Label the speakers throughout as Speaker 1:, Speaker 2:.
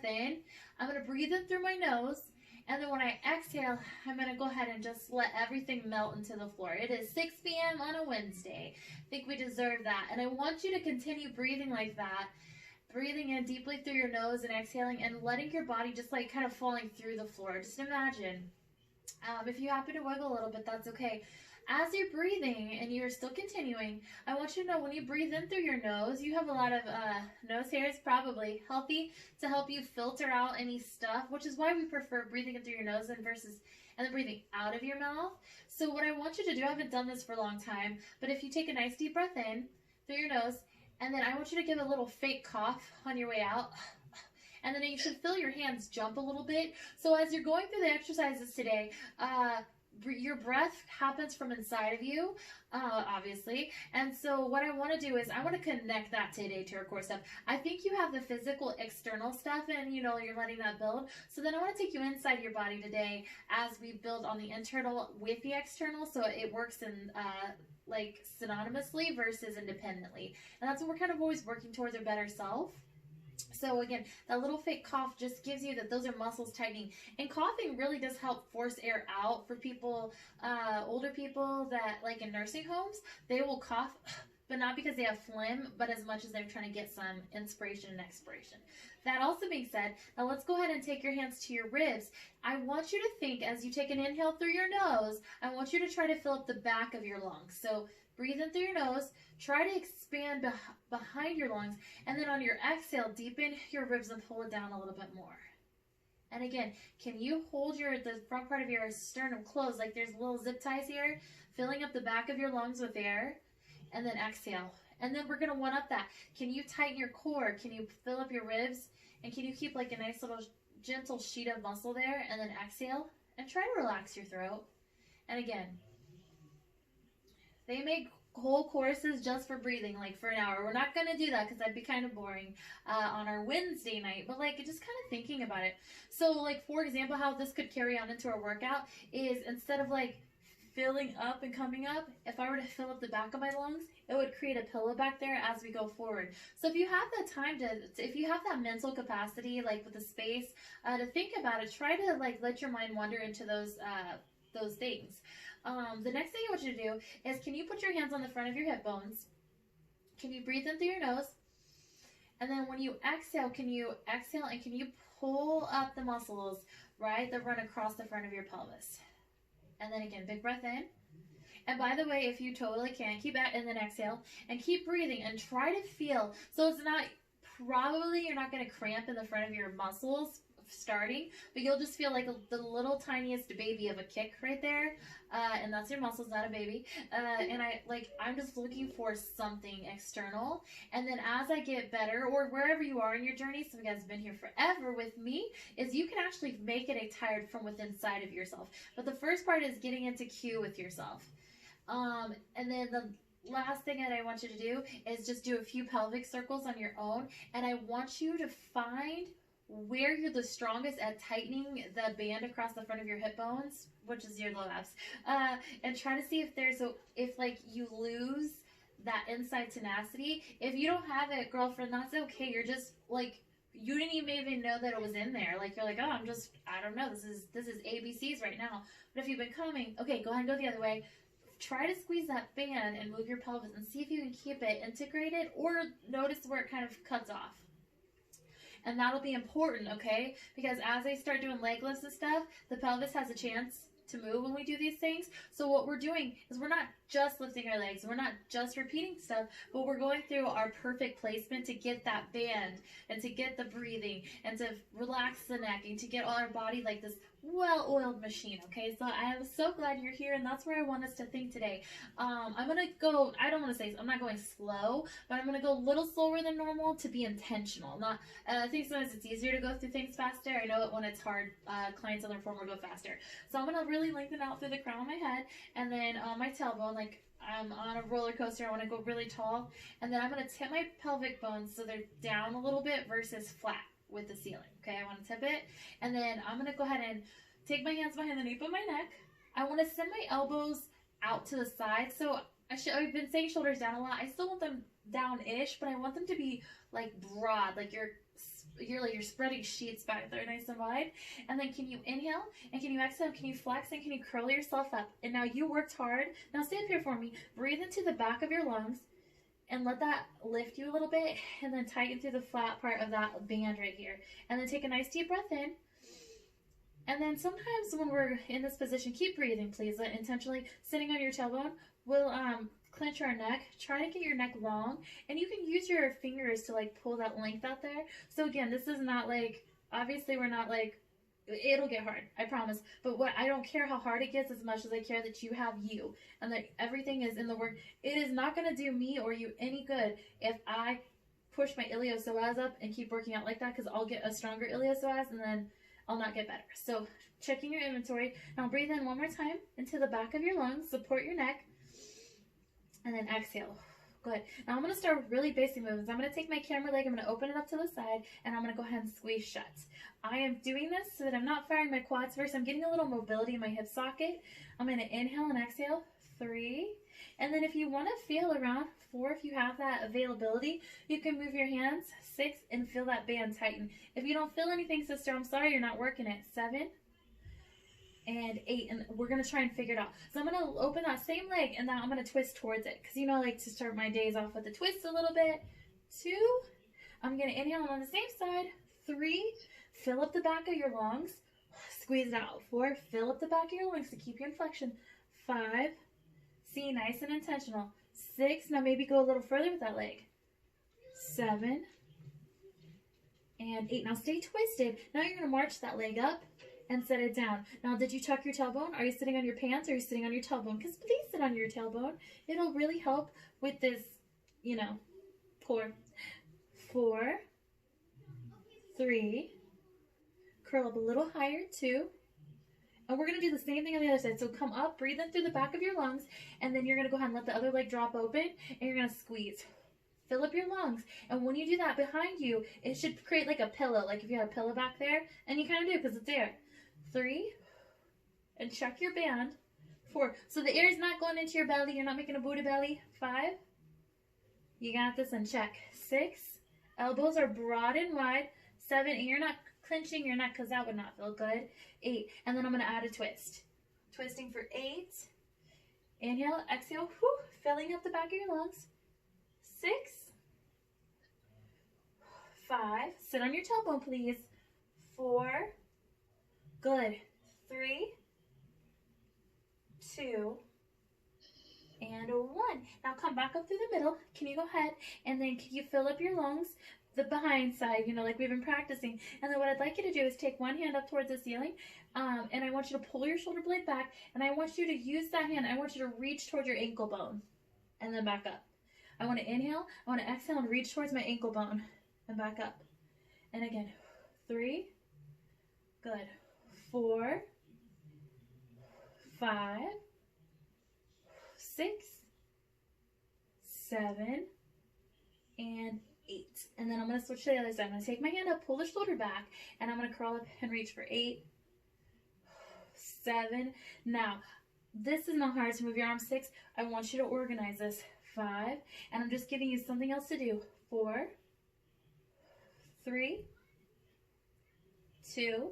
Speaker 1: breath in, I'm going to breathe in through my nose. And then when I exhale, I'm going to go ahead and just let everything melt into the floor. It is 6 p.m. on a Wednesday. I think we deserve that. And I want you to continue breathing like that. Breathing in deeply through your nose and exhaling and letting your body just like kind of falling through the floor. Just imagine. If you happen to wiggle a little bit, that's okay. As you're breathing and you're still continuing, I want you to know when you breathe in through your nose, you have a lot of nose hairs, probably healthy, to help you filter out any stuff, which is why we prefer breathing in through your nose and then breathing out of your mouth. So what I want you to do, I haven't done this for a long time, but if you take a nice deep breath in through your nose, and then I want you to give a little fake cough on your way out. And then you should feel your hands jump a little bit. So as you're going through the exercises today, your breath happens from inside of you, obviously. And so what I want to do is I want to connect that today to our core stuff. I think you have the physical external stuff and you're letting that build. So then I want to take you inside your body today as we build on the internal with the external, so it works in like synonymously versus independently. And that's what we're kind of always working towards, our better self. So again, that little fake cough just gives you that those are muscles tightening. And coughing really does help force air out for people, older people that like in nursing homes, they will cough, but not because they have phlegm, but as much as they're trying to get some inspiration and expiration. That also being said, now let's go ahead and take your hands to your ribs. I want you to think as you take an inhale through your nose, I want you to try to fill up the back of your lungs. So breathe in through your nose, try to expand behind your lungs, and then on your exhale, deepen your ribs and pull it down a little bit more. And again, can you hold the front part of your sternum closed, like there's little zip ties here, filling up the back of your lungs with air, and then exhale. And then we're gonna one up that. Can you tighten your core? Can you fill up your ribs? And can you keep like a nice little gentle sheet of muscle there, and then exhale, and try to relax your throat. And again, they make whole courses just for breathing, like for an hour. We're not going to do that because that'd be kind of boring on our Wednesday night, but like just kind of thinking about it. So like, for example, how this could carry on into our workout is instead of like filling up and coming up, if I were to fill up the back of my lungs, it would create a pillow back there as we go forward. So if you have that time if you have that mental capacity, like with the space to think about it, try to like let your mind wander into those things. The next thing I want you to do is, can you put your hands on the front of your hip bones? Can you breathe in through your nose? And then when you exhale, can you exhale and can you pull up the muscles, right, that run across the front of your pelvis? And then again, big breath in. And by the way, if you totally can, keep that and then exhale and keep breathing and try to feel. So it's not, probably you're not going to cramp in the front of your muscles starting, but you'll just feel like the little tiniest baby of a kick right there, and that's your muscles, not a baby. And I'm just looking for something external, and then as I get better, or wherever you are in your journey, some of you guys have been here forever with me, is you can actually make it a tired from within inside of yourself. But the first part is getting into cue with yourself, and then the last thing that I want you to do is just do a few pelvic circles on your own, and I want you to find where you're the strongest at tightening the band across the front of your hip bones, which is your low abs, and try to see if like you lose that inside tenacity. If you don't have it, girlfriend, that's okay. You're just like, you didn't even know that it was in there. Like you're like, oh, I don't know. This is ABCs right now. But if you've been coming, okay, go ahead and go the other way. Try to squeeze that band and move your pelvis and see if you can keep it integrated, or notice where it kind of cuts off. And that'll be important, okay? Because as I start doing leg lifts and stuff, the pelvis has a chance to move when we do these things. So what we're doing is we're not just lifting our legs, we're not just repeating stuff, but we're going through our perfect placement to get that band and to get the breathing and to relax the neck and to get all our body like this well-oiled machine, okay? So I am so glad you're here, and that's where I want us to think today. I'm gonna go, I'm not going slow, but I'm gonna go a little slower than normal to be intentional. I think sometimes it's easier to go through things faster. I know it when it's hard, clients on their form will go faster. So I'm gonna really lengthen out through the crown of my head, and then on my tailbone, like I'm on a roller coaster, I wanna go really tall, and then I'm gonna tip my pelvic bones so they're down a little bit versus flat with the ceiling, okay? I want to tip it, and then I'm going to go ahead and take my hands behind the nape of my neck. I want to send my elbows out to the side, so I've been saying shoulders down a lot. I still want them down-ish, but I want them to be like broad, like you're spreading sheets back there nice and wide. And then can you inhale and can you exhale, can you flex and can you curl yourself up? And now you worked hard. Now stay up here for me. Breathe into the back of your lungs and let that lift you a little bit, and then tighten through the flat part of that band right here. And then take a nice deep breath in. And then sometimes when we're in this position, keep breathing, please. Intentionally sitting on your tailbone will clench our neck. Try to get your neck long, and you can use your fingers to like pull that length out there. So again, this is not like, obviously we're not like, it'll get hard, I promise. But what, I don't care how hard it gets as much as I care that you have you and that everything is in the work. It is not going to do me or you any good if I push my iliopsoas up and keep working out like that, because I'll get a stronger iliopsoas and then I'll not get better. So checking your inventory. Now breathe in one more time into the back of your lungs, support your neck, and then exhale. Good. Now I'm going to start with really basic movements. I'm going to take my camera leg, I'm going to open it up to the side, and I'm going to go ahead and squeeze shut. I am doing this so that I'm not firing my quads first. I'm getting a little mobility in my hip socket. I'm going to inhale and exhale, 3. And then if you want to feel around 4, if you have that availability, you can move your hands, 6, and feel that band tighten. If you don't feel anything, sister, I'm sorry, you're not working it. 7 and 8, and we're going to try and figure it out. So I'm going to open that same leg, and now I'm going to twist towards it, because you know I like to start my days off with a twist a little bit. 2, I'm going to inhale on the same side. 3, fill up the back of your lungs, squeeze it out. 4, fill up the back of your lungs to keep your inflection. 5, see, nice and intentional. 6, now maybe go a little further with that leg. 7 and 8. Now stay twisted. Now you're going to march that leg up and set it down. Now, did you tuck your tailbone? Are you sitting on your pants or are you sitting on your tailbone? Because please sit on your tailbone. It'll really help with this, you know, core. 4, 3, curl up a little higher, 2, and we're going to do the same thing on the other side. So come up, breathe in through the back of your lungs, and then you're going to go ahead and let the other leg drop open, and you're going to squeeze. Fill up your lungs, and when you do that, behind you, it should create like a pillow, like if you had a pillow back there, and you kind of do because it's there. 3, and check your band. 4, so the air is not going into your belly, you're not making a Buddha belly. 5, you got this, and check. 6, elbows are broad and wide. 7, and you're not clenching your neck because that would not feel good. 8, and then I'm going to add a twist. Twisting for 8. Inhale, exhale, whew, filling up the back of your lungs. 6, 5, sit on your tailbone, please. 4, good. 3, 2, and 1. Now come back up through the middle. Can you go ahead and then can you fill up your lungs? The behind side, you know, like we've been practicing. And then what I'd like you to do is take one hand up towards the ceiling, and I want you to pull your shoulder blade back, and I want you to use that hand. I want you to reach towards your ankle bone, and then back up. I want to inhale, I want to exhale, and reach towards my ankle bone, and back up. And again, 3, good. 4, 5, 6, 7, and 8. And then I'm going to switch to the other side. I'm going to take my hand up, pull the shoulder back, and I'm going to curl up and reach for 8, 7. Now, this is not hard to move your arms. 6, I want you to organize this. 5, and I'm just giving you something else to do. 4, 3, 2,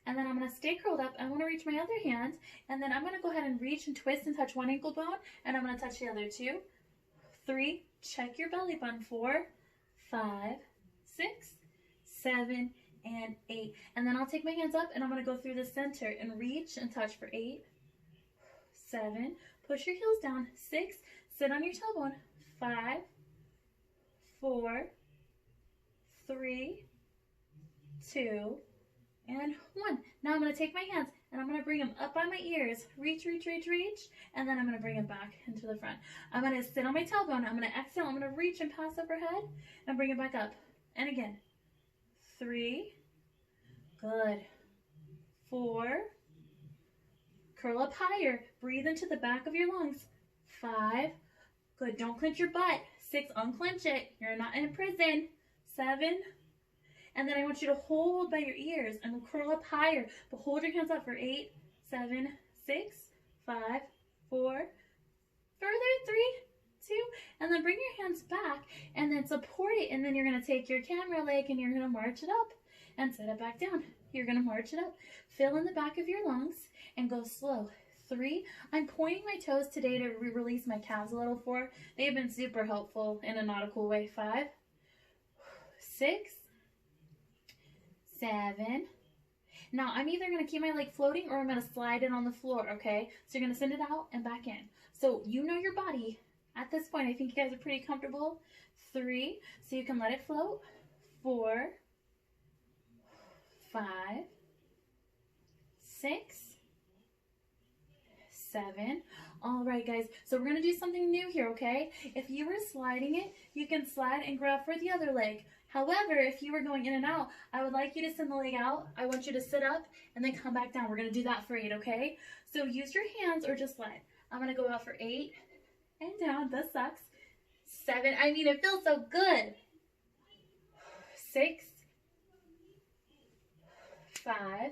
Speaker 1: and then I'm going to stay curled up. I want to reach my other hand, and then I'm going to go ahead and reach and twist and touch one ankle bone, and I'm going to touch the other. 2, 3, check your belly button. 4, 5, 6, 7, and 8. And then I'll take my hands up, and I'm going to go through the center and reach and touch for 8, 7, push your heels down. 6, sit on your tailbone. 5, 4, 3, 2, and 1. Now I'm going to take my hands and I'm going to bring them up by my ears. Reach, reach, reach, reach. And then I'm going to bring them back into the front. I'm going to sit on my tailbone. I'm going to exhale. I'm going to reach and pass overhead and bring it back up. And again. 3. Good. 4. Curl up higher. Breathe into the back of your lungs. 5. Good. Don't clench your butt. 6. Unclench it. You're not in prison. 7. And then I want you to hold by your ears and curl up higher. But hold your hands up for 8, 7, 6, 5, 4, further, 3, 2, and then bring your hands back and then support it, and then you're going to take your camera leg and you're going to march it up and set it back down. You're going to march it up, fill in the back of your lungs, and go slow. 3, I'm pointing my toes today to release my calves a little. 4, they've been super helpful in a nautical way. 5, 6, 7. Now I'm either going to keep my leg floating or I'm going to slide it on the floor, okay? So you're going to send it out and back in. So you know your body. At this point, I think you guys are pretty comfortable. 3, so you can let it float. 4, 5, 6, 7. All right, guys, so we're going to do something new here, okay? If you were sliding it, you can slide and grab for the other leg. However, if you were going in and out, I would like you to send the leg out. I want you to sit up and then come back down. We're going to do that for 8, okay? So use your hands or just slide. I'm going to go out for 8 and down. This sucks. 7. I mean, it feels so good. 6, 5,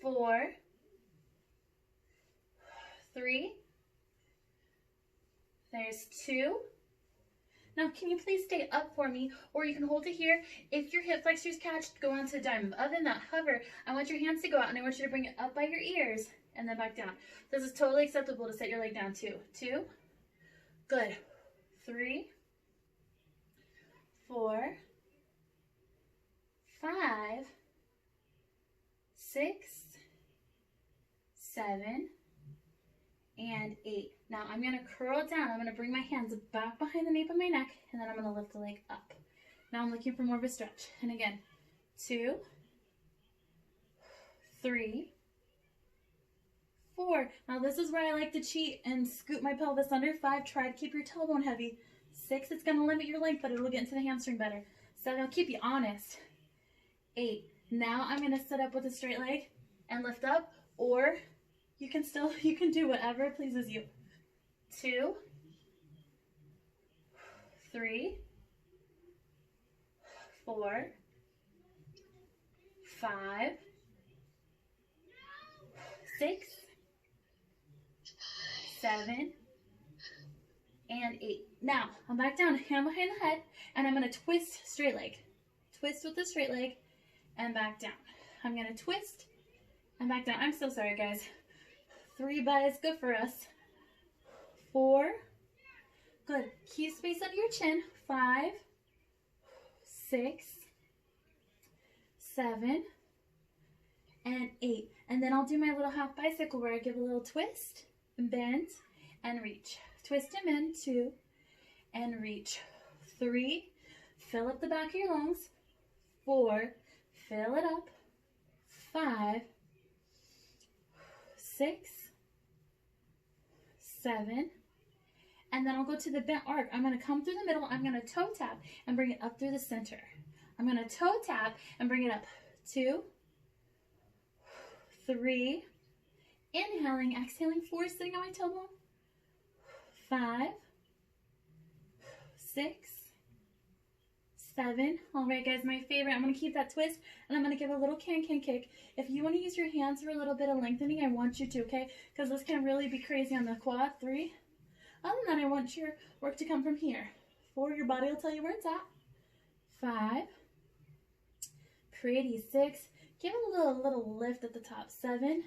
Speaker 1: 4, 3. There's 2. Now, can you please stay up for me, or you can hold it here. If your hip flexors catch, go on to diamond. Other than that, hover. I want your hands to go out, and I want you to bring it up by your ears, and then back down. This is totally acceptable to set your leg down, too. 2. Good. 3, 4, 5, 6, 7, and 8. Now I'm going to curl down. I'm going to bring my hands back behind the nape of my neck, and then I'm going to lift the leg up. Now I'm looking for more of a stretch. And again, 2, 3, 4. Now this is where I like to cheat and scoop my pelvis under. 5, try to keep your tailbone heavy. 6, it's going to limit your length, but it'll get into the hamstring better. 7, it'll keep you honest. 8, now I'm going to sit up with a straight leg and lift up, or you can do whatever pleases you. 2, 3, 4, 5, 6, 7, and 8. Now, I'm back down, hand behind the head, and I'm going to twist straight leg. Twist with the straight leg, and back down. I'm going to twist, and back down. I'm so sorry, guys. 3 buys, good for us. 4, good. Keep space under your chin. 5, 6, 7, and 8. And then I'll do my little half bicycle where I give a little twist, and bend, and reach. Twist and bend. 2, and reach. 3, fill up the back of your lungs. 4, fill it up. 5, 6, 7, and then I'll go to the bent arc. I'm going to come through the middle. I'm going to toe tap and bring it up through the center. I'm going to toe tap and bring it up. 2, 3, inhaling, exhaling. 4, sitting on my tailbone. 5, 6, 7. All right, guys, my favorite. I'm going to keep that twist, and I'm going to give a little can-can kick. If you want to use your hands for a little bit of lengthening, I want you to, okay? Because this can really be crazy on the quad. 3. Other than that, I want your work to come from here. 4, your body will tell you where it's at. 5. Pretty. 6. Give it a little lift at the top. 7.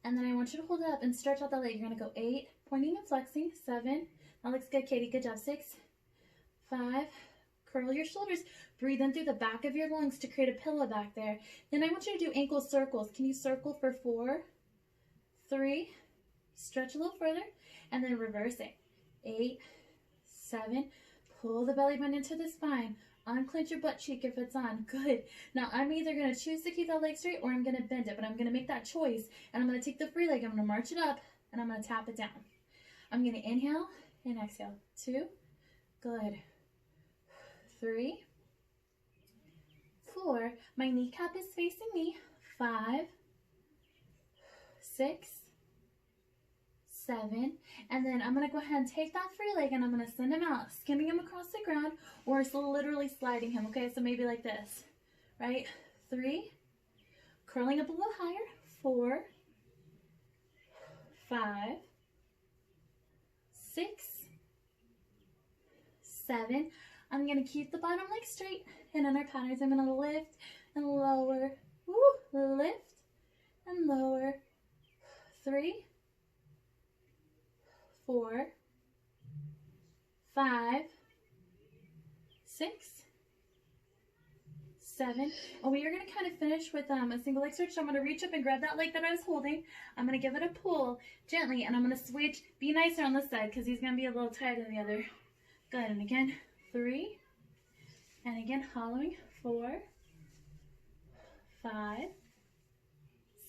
Speaker 1: And then I want you to hold it up and stretch out that leg. You're going to go 8, pointing and flexing. 7. That looks good, Katie. Good job. 6. 5. Curl your shoulders. Breathe in through the back of your lungs to create a pillow back there. Then I want you to do ankle circles. Can you circle for 4, 3, stretch a little further, and then reverse it. 8, 7, pull the belly button into the spine. Unclench your butt cheek if it's on. Good. Now I'm either going to choose to keep that leg straight or I'm going to bend it, but I'm going to make that choice, and I'm going to take the free leg, I'm going to march it up, and I'm going to tap it down. I'm going to inhale and exhale. 2, good. 3, 4, my kneecap is facing me. 5, 6, 7, and then I'm going to go ahead and take that free leg and I'm going to send him out, skimming him across the ground, or literally sliding him, okay? So maybe like this, right? 3, curling up a little higher. 4, 5, 6, 7. I'm going to keep the bottom leg straight. And in our patterns, I'm going to lift and lower. Woo, lift and lower. 3, 4, 5, 6, 7. And we are going to kind of finish with a single leg switch. So I'm going to reach up and grab that leg that I was holding. I'm going to give it a pull gently, and I'm going to switch. Be nicer on this side because he's going to be a little tighter than the other. Good. And again, 3. And again, hollowing. 4, 5,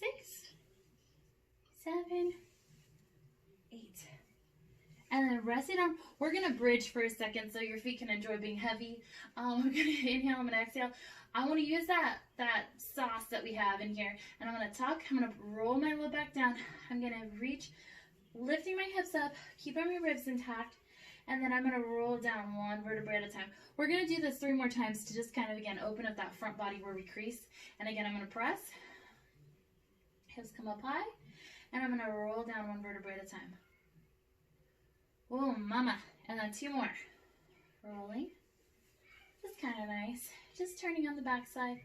Speaker 1: 6, 7, 8. And then rest it down. We're going to bridge for a second so your feet can enjoy being heavy. We're going to inhale. I'm going to exhale. I want to use that sauce that we have in here. And I'm going to tuck. I'm going to roll my low back down. I'm going to reach, lifting my hips up, keeping my ribs intact. And then I'm going to roll down one vertebrae at a time. We're going to do this 3 more times to just kind of, again, open up that front body where we crease. And again, I'm going to press. Hips come up high. And I'm going to roll down one vertebrae at a time. Oh, mama. And then 2 more. Rolling. Just kind of nice. Just turning on the back side.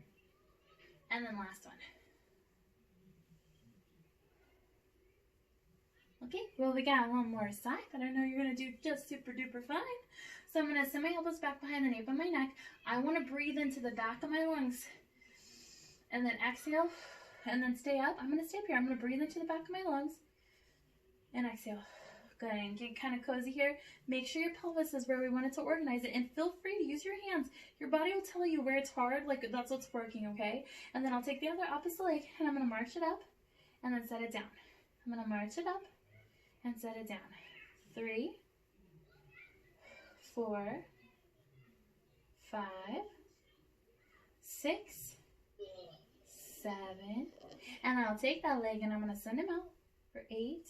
Speaker 1: And then last one. Okay, well, we got one more side, but I know you're going to do just super duper fine. So I'm going to send my elbows back behind the nape of my neck. I want to breathe into the back of my lungs. And then exhale. And then stay up. I'm going to stay up here. I'm going to breathe into the back of my lungs. And exhale. Good. And get kind of cozy here. Make sure your pelvis is where we want it to organize it. And feel free to use your hands. Your body will tell you where it's hard. Like, that's what's working, okay? And then I'll take the other opposite leg. And I'm going to march it up. And then set it down. I'm going to march it up. And set it down. 3, 4, 5, 6, 7. And I'll take that leg and I'm going to send him out for 8,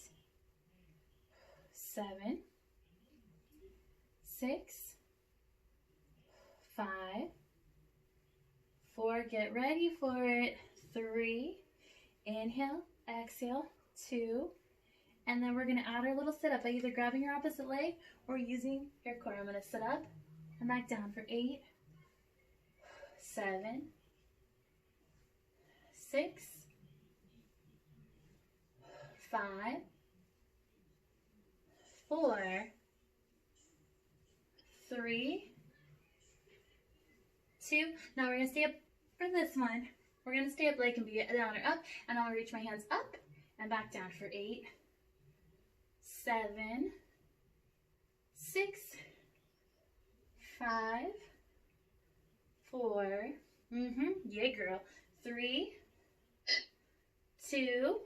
Speaker 1: 7, 6, 5, 4. Get ready for it. 3. Inhale, exhale. 2. And then we're going to add our little sit up by either grabbing your opposite leg or using your core. I'm going to sit up and back down for 8, 7, 6, 5, 4, 3, 2. Now we're going to stay up for this one. We're going to stay up leg can be down or up. And I'll reach my hands up and back down for 8, 7, 6, 5, 4, yeah girl, 3, 2,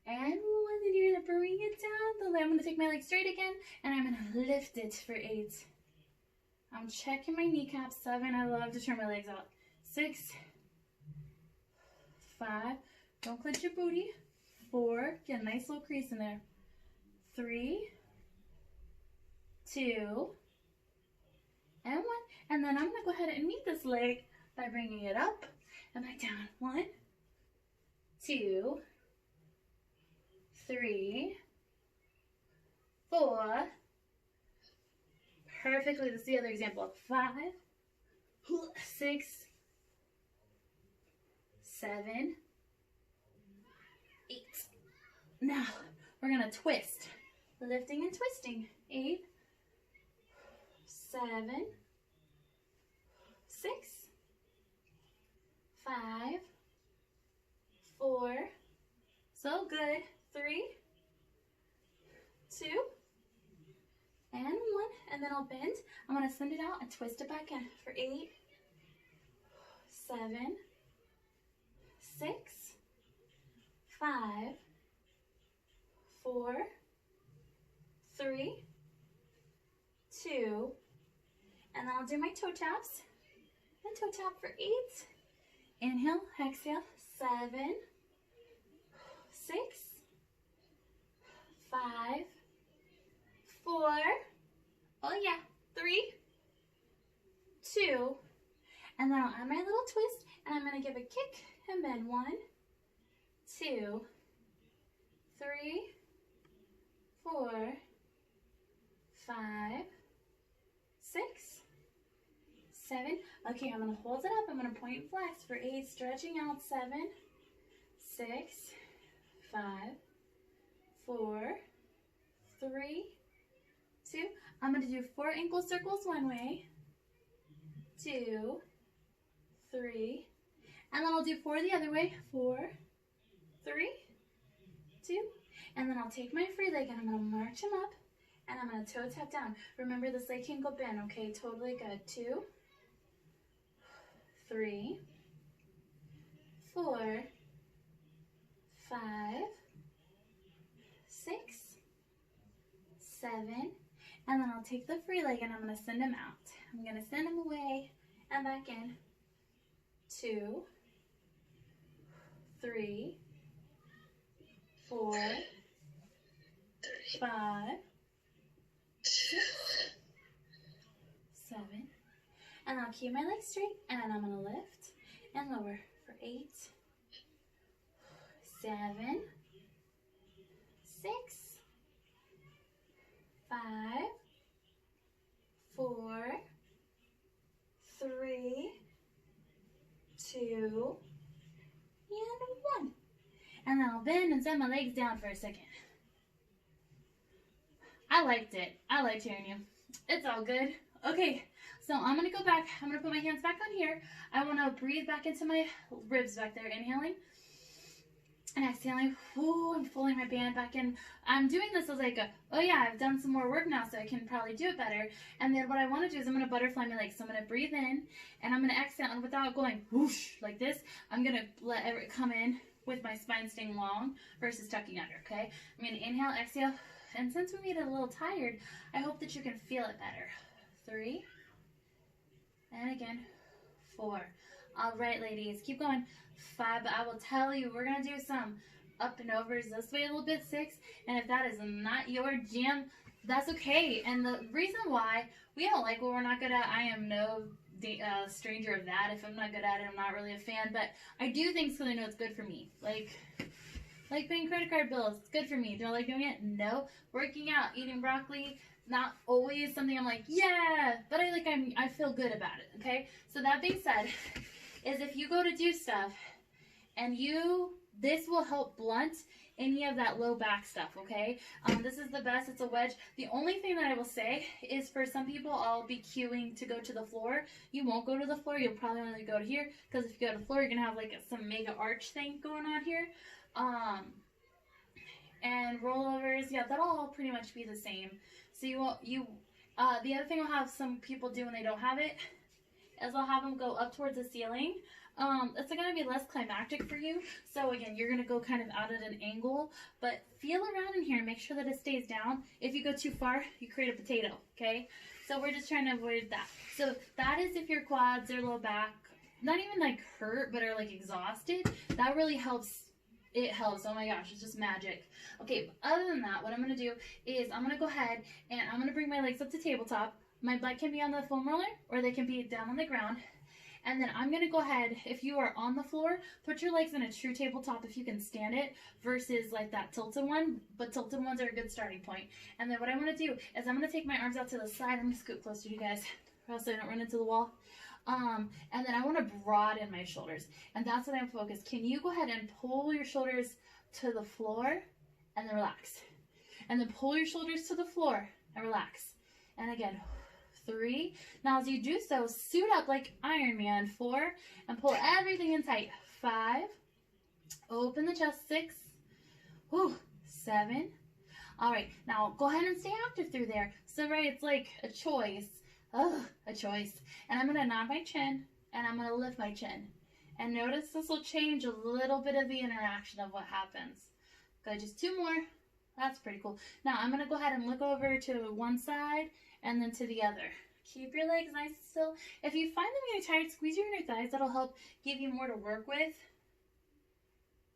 Speaker 1: and 1. Then you're going to bring it down. I'm going to take my leg straight again, and I'm going to lift it for 8. I'm checking my kneecaps. 7, I love to turn my legs out. 6, 5, don't clench your booty. 4, get a nice little crease in there. 3, 2, and 1. And then I'm going to go ahead and meet this leg by bringing it up and back down. 1, 2, 3, 4. Perfectly. This is the other example. 5, 6, 7, 8. Now we're going to twist. Lifting and twisting. 8, 7, 6, 5, 4. So good. 3, 2, and 1. And then I'll bend. I'm going to send it out and twist it back in for 8, 7, 6, 5, 4, 3, 2, and then I'll do my toe taps. And toe tap for 8. Inhale, exhale. 7, 6, 5, 4. Oh yeah. 3, 2, and then I'll add my little twist, and I'm going to give a kick and bend. 1, 2, 3, 4, 5, 6, 7. Okay, I'm going to hold it up. I'm going to point and flex for 8, stretching out. 7, 6, 5, 4, 3, 2. I'm going to do 4 ankle circles one way, 2, 3, and then I'll do 4 the other way, 4, 3, 2, and then I'll take my free leg and I'm going to march him up, and I'm going to toe tap down. Remember, this leg can go bend, okay? Totally good. 2, 3, 4, 5, 6, 7, and then I'll take the free leg and I'm going to send him out. I'm going to send him away and back in. 2, 3, 4, 5, 6, 7, and I'll keep my legs straight, and I'm going to lift and lower for 8, 7, 6, 5, 4, 3, 2, and 1. And then I'll bend and set my legs down for a second. I liked it. I liked hearing you. It's all good. Okay, so I'm going to go back. I'm going to put my hands back on here. I want to breathe back into my ribs back there. Inhaling. And exhaling. Ooh, I'm pulling my band back in. I'm doing this as like oh yeah, I've done some more work now, so I can probably do it better. And then what I want to do is I'm going to butterfly my legs. So I'm going to breathe in, and I'm going to exhale, and without going whoosh like this, I'm going to let it come in with my spine staying long versus tucking under, okay? I'm going to inhale, exhale, and since we made it a little tired, I hope that you can feel it better. 3, and again, 4. All right, ladies, keep going. 5, but I will tell you, we're going to do some up and overs this way a little bit. 6, and if that is not your jam, that's okay. And the reason why we don't like what we're not good at, I am no stranger of that. If I'm not good at it, I'm not really a fan, but I do things because I know it's good for me. Like paying credit card bills, it's good for me. Do I like doing it? No. Working out, eating broccoli, not always something I'm like, yeah, but I feel good about it, okay? So that being said, is if you go to do stuff and this will help blunt any of that low back stuff, okay? This is the best. It's a wedge. The only thing that I will say is for some people, I'll be cueing to go to the floor. You won't go to the floor. You'll probably only go to here, because if you go to the floor, you're going to have like some mega arch thing going on here. And rollovers, yeah, that'll all pretty much be the same. So the other thing I'll have some people do when they don't have it is I'll have them go up towards the ceiling. It's going to be less climactic for you. So again, you're going to go kind of out at an angle, but feel around in here and make sure that it stays down. If you go too far, you create a potato, okay? So we're just trying to avoid that. So that is if your quads or low back, not even like hurt, but are like exhausted. That really helps. It helps. Oh my gosh, it's just magic. Okay, but other than that, what I'm going to do is I'm going to go ahead and I'm going to bring my legs up to tabletop. My butt can be on the foam roller or they can be down on the ground. And then I'm going to go ahead, if you are on the floor, put your legs in a true tabletop if you can stand it versus like that tilted one. But tilted ones are a good starting point. And then what I want to do is I'm going to take my arms out to the side. I'm going to scoot closer to you guys or else I don't run into the wall. And then I want to broaden my shoulders. And that's what I'm focused. Can you go ahead and pull your shoulders to the floor and then relax. And then pull your shoulders to the floor and relax. And again, 3. Now as you do so, suit up like Iron Man. 4, and pull everything in tight. 5, open the chest. 6, whew, 7. All right, now go ahead and stay active through there. So right, it's like a choice. A choice. And I'm going to nod my chin, and I'm going to lift my chin. And notice this will change a little bit of the interaction of what happens. Good, just 2 more. That's pretty cool. Now I'm going to go ahead and look over to one side and then to the other. Keep your legs nice and still. If you find them getting tired, squeeze your inner thighs. That'll help give you more to work with.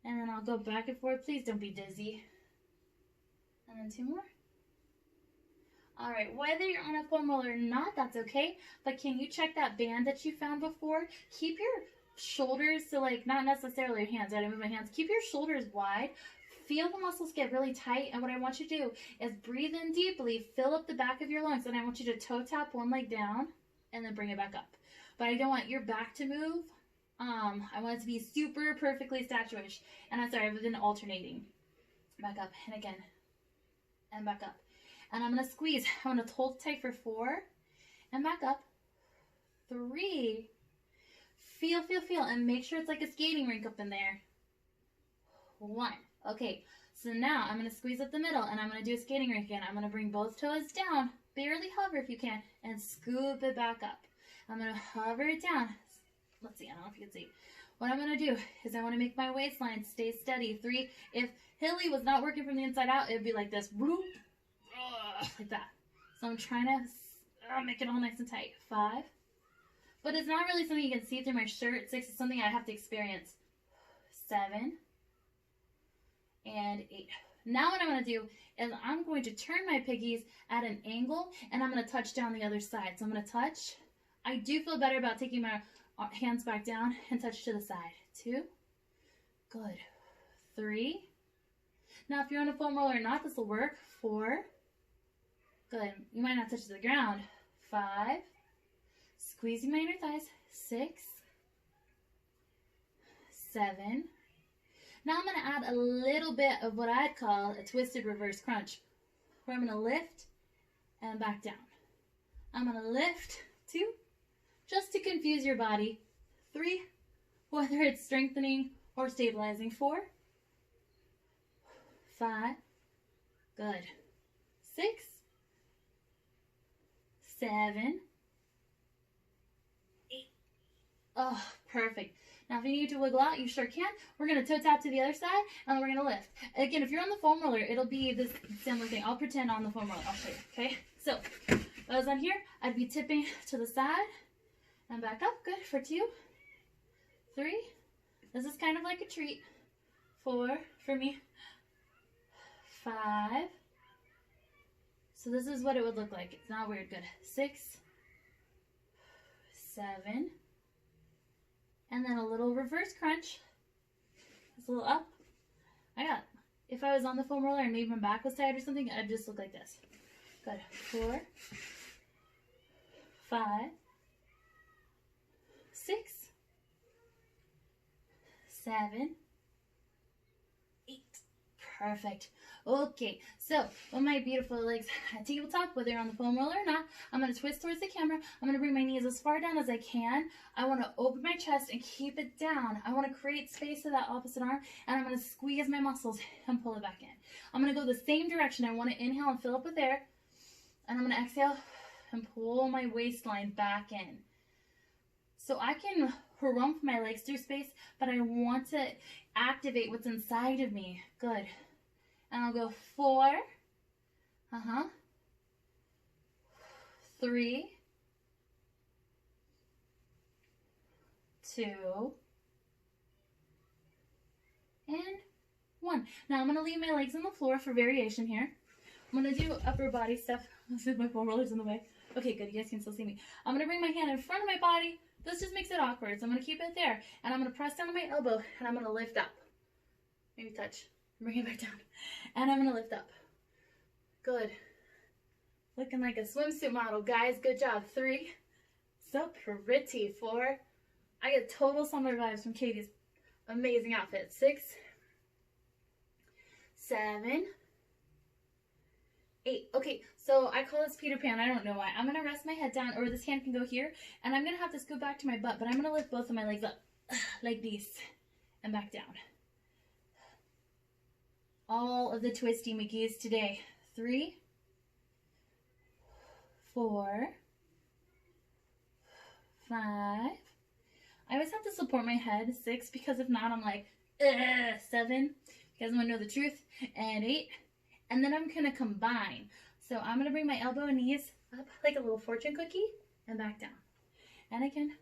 Speaker 1: And then I'll go back and forth. Please don't be dizzy. And then 2 more. All right, whether you're on a foam roller or not, that's okay. But can you check that band that you found before? Keep your shoulders, so like not necessarily your hands, right? I move my hands. Keep your shoulders wide. feel the muscles get really tight, and what I want you to do is breathe in deeply, fill up the back of your lungs, and I want you to toe tap one leg down and then bring it back up. But I don't want your back to move. I want it to be super perfectly statuish. And I'm sorry, I've been alternating. Back up, and again, and back up. And I'm going to squeeze. I'm going to hold tight for 4, and back up. 3. Feel, and make sure it's like a skating rink up in there. 1. Okay, so now I'm going to squeeze up the middle, and I'm going to do a skating rink again. I'm going to bring both toes down, barely hover if you can, and scoop it back up. I'm going to hover it down. Let's see, I don't know if you can see. What I'm going to do is I want to make my waistline stay steady. 3, if Hilly was not working from the inside out, it would be like this. Like that. So I'm trying to make it all nice and tight. 5. But it's not really something you can see through my shirt. 6 is something I have to experience. 7. And 8. Now what I'm going to do is I'm going to turn my piggies at an angle, and I'm going to touch down the other side. So I'm going to touch. I do feel better about taking my hands back down and touch to the side. 2. Good. 3. Now if you're on a foam roller or not, this will work. 4. Good. You might not touch the ground. 5. Squeezing my inner thighs. 6. 7. Now I'm going to add a little bit of what I'd call a twisted reverse crunch, where I'm going to lift and back down. I'm going to lift. 2. Just to confuse your body. 3. Whether it's strengthening or stabilizing. 4. 5. Good. 6. 7. 8. Oh, perfect. Now, if you need to wiggle out, you sure can. We're going to toe tap to the other side, and we're going to lift. Again, if you're on the foam roller, it'll be this similar thing. I'll pretend on the foam roller. I'll show you, okay? So, if I was on here, I'd be tipping to the side and back up. Good. For 2. 3. This is kind of like a treat. 4 for me. 5. So this is what it would look like. It's not weird. Good. 6. 7. And then a little reverse crunch. It's a little up. I got it. If I was on the foam roller and maybe my back was tight or something, I'd just look like this. Good. 4. 5. 6. 7. 8. Perfect. Okay, so with my beautiful legs at tabletop, whether you're on the foam roller or not, I'm going to twist towards the camera. I'm going to bring my knees as far down as I can. I want to open my chest and keep it down. I want to create space to that opposite arm, and I'm going to squeeze my muscles and pull it back in. I'm going to go the same direction. I want to inhale and fill up with air, and I'm going to exhale and pull my waistline back in. So I can rump my legs through space, but I want to activate what's inside of me. Good. And I'll go 4, 3, 2, and 1. Now I'm going to leave my legs on the floor for variation here. I'm going to do upper body stuff. Let's see if my foam roller's in the way. Okay, good. You guys can still see me. I'm going to bring my hand in front of my body. This just makes it awkward, so I'm going to keep it there. And I'm going to press down on my elbow, and I'm going to lift up. Maybe touch. Bring it back down. And I'm going to lift up. Good. Looking like a swimsuit model, guys. Good job. 3. So pretty. 4. I get total summer vibes from Katie's amazing outfit. 6. 7. 8. Okay, so I call this Peter Pan. I don't know why. I'm going to rest my head down, or this hand can go here. And I'm going to have to scoot back to my butt, but I'm going to lift both of my legs up like this and back down. All of the twisty Mickeys today. 3, 4, 5. I always have to support my head. 6, because if not, I'm like, 7. You guys want to know the truth. And 8. And then I'm going to combine. So I'm going to bring my elbow and knees up like a little fortune cookie and back down. And again,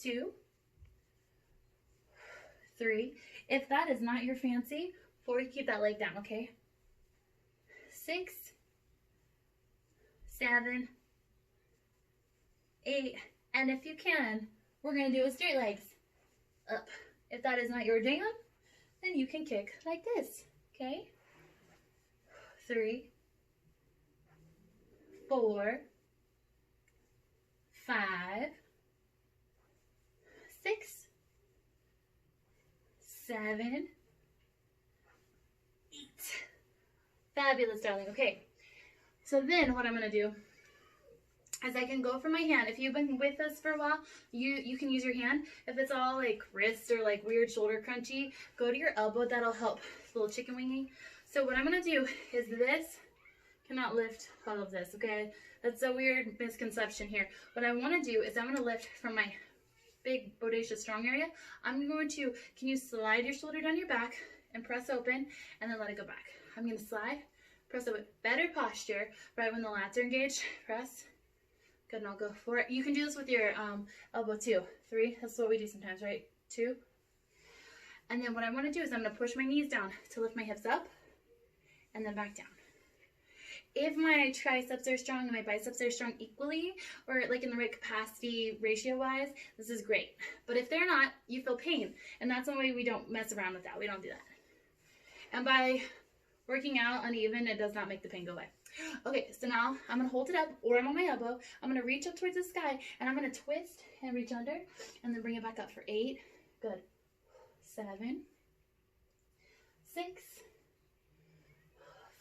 Speaker 1: 2, 3. If that is not your fancy, 4, you keep that leg down, okay? 6, 7, 8, and if you can, we're going to do a straight legs up. If that is not your jam, then you can kick like this, Okay. 3, 4, 5, 6, 7, 8. Fabulous, darling. Okay. So then what I'm going to do is I can go for my hand. If you've been with us for a while, you can use your hand. If it's all like wrist or like weird shoulder crunchy, go to your elbow. That'll help. It's a little chicken winging. So what I'm going to do is this. Cannot lift all of this, okay? That's a weird misconception here. What I want to do is I'm going to lift from my big bodacious strong area. I'm going to, can you slide your shoulder down your back and press open and then let it go back. I'm going to slide, press open. Better posture, right when the lats are engaged. Press. Good, and I'll go for it. You can do this with your elbow too. 3, that's what we do sometimes, right? 2. And then what I want to do is I'm going to push my knees down to lift my hips up and then back down. If my triceps are strong and my biceps are strong equally, or like in the right capacity ratio-wise, this is great. But if they're not, you feel pain. And that's the way we don't mess around with that. We don't do that. And by working out uneven, it does not make the pain go away. Okay, so now I'm going to hold it up, or I'm on my elbow. I'm going to reach up towards the sky, and I'm going to twist and reach under, and then bring it back up for 8. Good. 7, 6,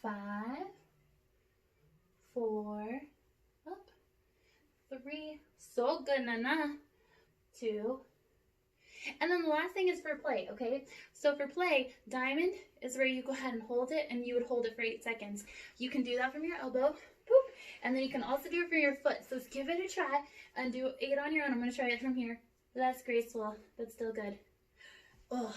Speaker 1: 5, 4, up, 3, so good, Nana, 2, and then the last thing is for play, okay? So for play, diamond is where you go ahead and hold it, and you would hold it for 8 seconds. You can do that from your elbow, boop, and then you can also do it for your foot. So let's give it a try and do 8 on your own. I'm going to try it from here. That's graceful, but still good. Oh,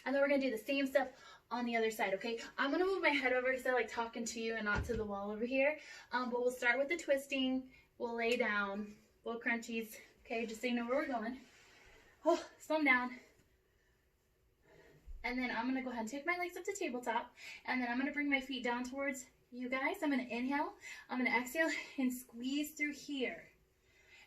Speaker 1: and then we're going to do the same stuff on the other side, okay? I'm going to move my head over because I like talking to you and not to the wall over here. But we'll start with the twisting. We'll lay down. Little crunchies, okay? Just so you know where we're going. Oh, slow them down. And then I'm going to go ahead and take my legs up to tabletop. And then I'm going to bring my feet down towards you guys. I'm going to inhale. I'm going to exhale and squeeze through here.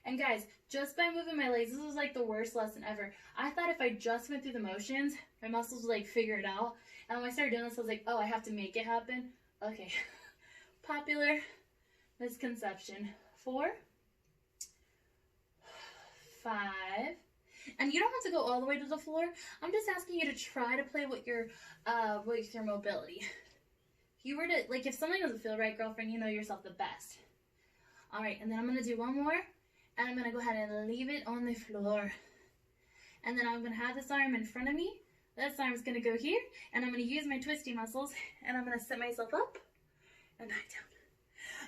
Speaker 1: And guys, just by moving my legs, this was like the worst lesson ever. I thought if I just went through the motions, my muscles would like figure it out. And when I started doing this, I was like, oh, I have to make it happen. Okay. Popular misconception. 4, 5. And you don't have to go all the way to the floor. I'm just asking you to try to play with your mobility. If you were to, like, if something doesn't feel right, girlfriend, you know yourself the best. All right, and then I'm going to do one more. And I'm going to go ahead and leave it on the floor. And then I'm going to have this arm in front of me. This arm's going to go here. And I'm going to use my twisty muscles. And I'm going to set myself up and back down.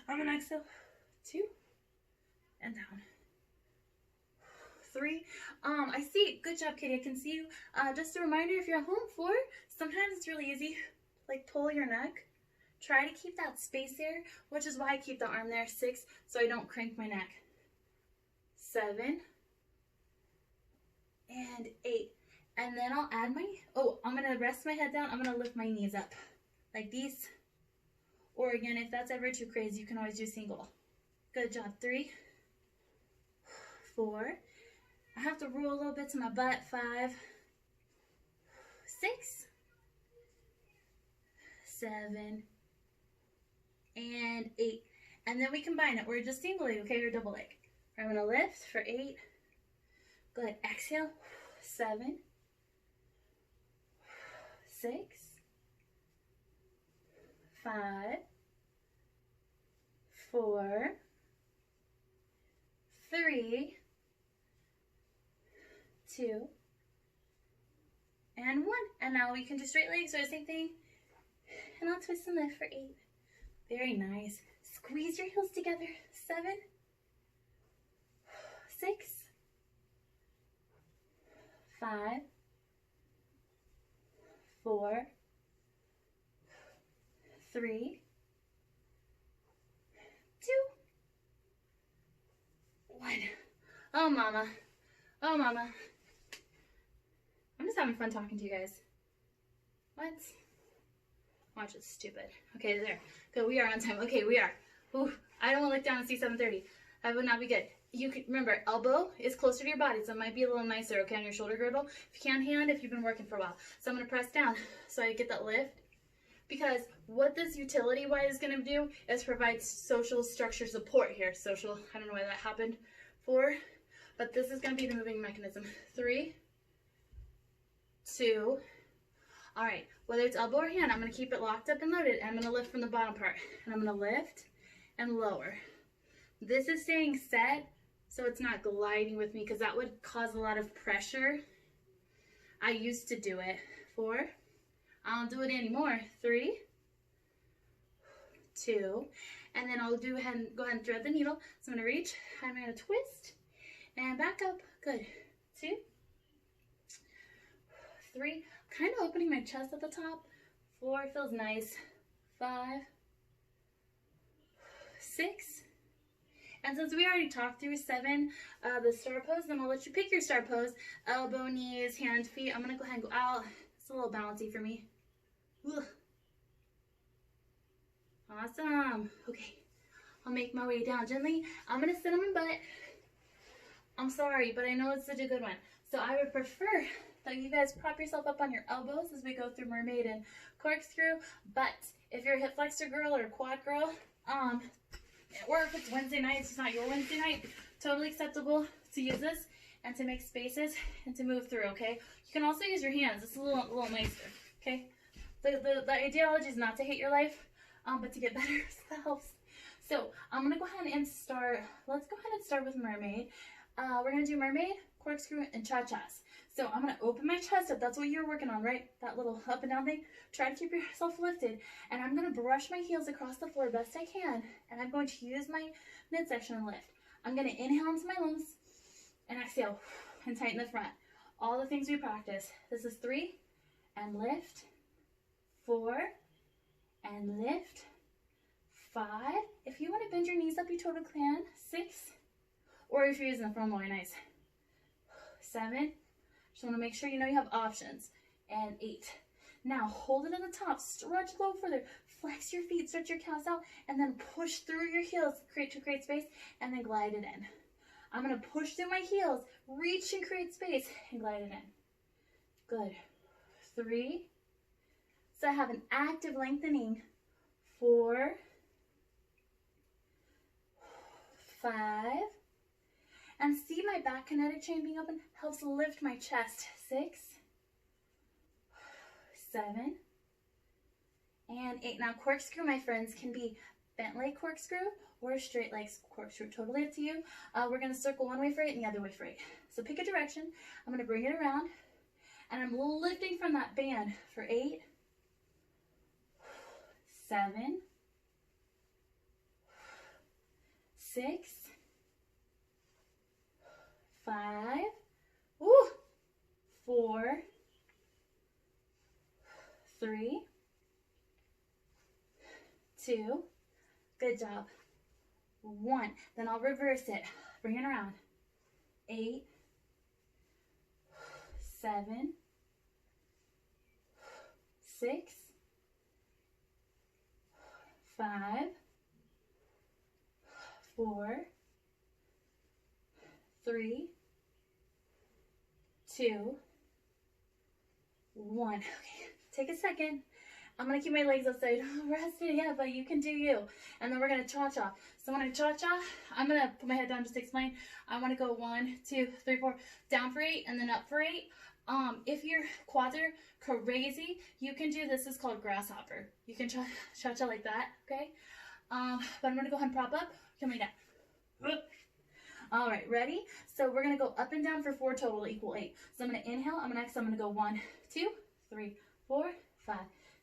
Speaker 1: I'm going to exhale. 2 and down. 3. I see. Good job, Kitty. I can see you. Just a reminder, if you're at home, 4. Sometimes it's really easy. Like, pull your neck. Try to keep that space there, which is why I keep the arm there. 6, so I don't crank my neck. 7 and 8. And then I'll add my, I'm going to rest my head down. I'm going to lift my knees up like these. Or again, if that's ever too crazy, you can always do single. Good job. 3, 4. I have to roll a little bit to my butt. 5, 6, 7, and 8. And then we combine it. We're just single leg, okay, or double leg. I'm going to lift for 8. Good. Exhale. 7, 6, 5, 4, 3, 2, and 1. And now we can do straight legs or the same thing. And I'll twist and lift for 8. Very nice. Squeeze your heels together. 7, 6, 5, 4, 3, 2, 1. Oh, mama. Oh, mama. I'm just having fun talking to you guys. What? Watch, it's stupid. Okay, there. Good, we are on time. Okay, we are. Ooh, I don't want to look down and see 7:30. That would not be good. You can remember, elbow is closer to your body, so it might be a little nicer, okay, on your shoulder girdle. If you can't hand, if you've been working for a while. So I'm going to press down so I get that lift.
Speaker 2: Because what this utility Y is going to do is provide social structure support here. Social, I don't know why that happened. 4, but this is going to be the moving mechanism. 3, 2. All right, whether it's elbow or hand, I'm going to keep it locked up and loaded. And I'm going to lift from the bottom part. And I'm going to lift and lower. This is staying set, so it's not gliding with me because that would cause a lot of pressure. I used to do it. 4. I don't do it anymore. 3, 2, and then I'll go ahead and thread the needle. So I'm going to reach, I'm going to twist, and back up. Good. 2, 3, kind of opening my chest at the top. 4, feels nice. 5, 6, and since we already talked through 7, the star pose, then I'll let you pick your star pose. Elbow, knees, hand, feet. I'm going to go ahead and go out. It's a little bouncy for me. Ugh. Awesome. Okay, I'll make my way down gently. I'm going to sit on my butt. I'm sorry, but I know it's such a good one. So I would prefer that you guys prop yourself up on your elbows as we go through mermaid and corkscrew. But if you're a hip flexor girl or a quad girl, or if it's Wednesday night, it's not your Wednesday night, totally acceptable to use this and to make spaces and to move through, okay? You can also use your hands. It's a little nicer, okay? The ideology is not to hate your life, but to get better, so that helps. So I'm going to go ahead and start. Let's go ahead and start with mermaid. We're going to do mermaid, corkscrew, and cha-chas. So I'm going to open my chest up. That's what you're working on, right? That little up and down thing. Try to keep yourself lifted. And I'm going to brush my heels across the floor best I can. And I'm going to use my midsection and lift. I'm going to inhale into my lungs and exhale and tighten the front. All the things we practice. This is 3 and lift. 4 and lift. 5. If you want to bend your knees up, you totally can. 6. Or if you're using the front, really nice. 7. Just want to make sure you know you have options. And 8. Now hold it on the top. Stretch a little further. Flex your feet. Stretch your calves out. And then push through your heels to create space. And then glide it in. I'm going to push through my heels. Reach and create space. And glide it in. Good. 3. So I have an active lengthening. 4. 5. And see my back kinetic chain being open helps lift my chest. 6. 7. And 8. Now corkscrew, my friends, can be bent leg corkscrew or straight leg corkscrew. Totally up to you. We're going to circle one way for 8 and the other way for 8. So pick a direction. I'm going to bring it around. And I'm lifting from that band for 8. 7. 6. 5. Ooh. 4. 3. 2. Good job. 1. Then I'll reverse it. Bring it around. 8. 7. 6. 5. 4. 3. 2. 1. Okay, take a second. I'm going to keep my legs outside rested, yeah, but you can do you. And then we're going to cha-cha. So when I cha-cha, I'm going to put my head down just to explain. I want to go 1, 2, 3, 4, down for 8, and then up for 8. If your quads are crazy, you can do this. It's called grasshopper. You can cha-cha like that, okay? But I'm going to go ahead and prop up. You can lay down. All right, ready? So we're going to go up and down for 4 total equal 8. So I'm going to inhale. I'm going to go 1, 2, 3, 4, 5,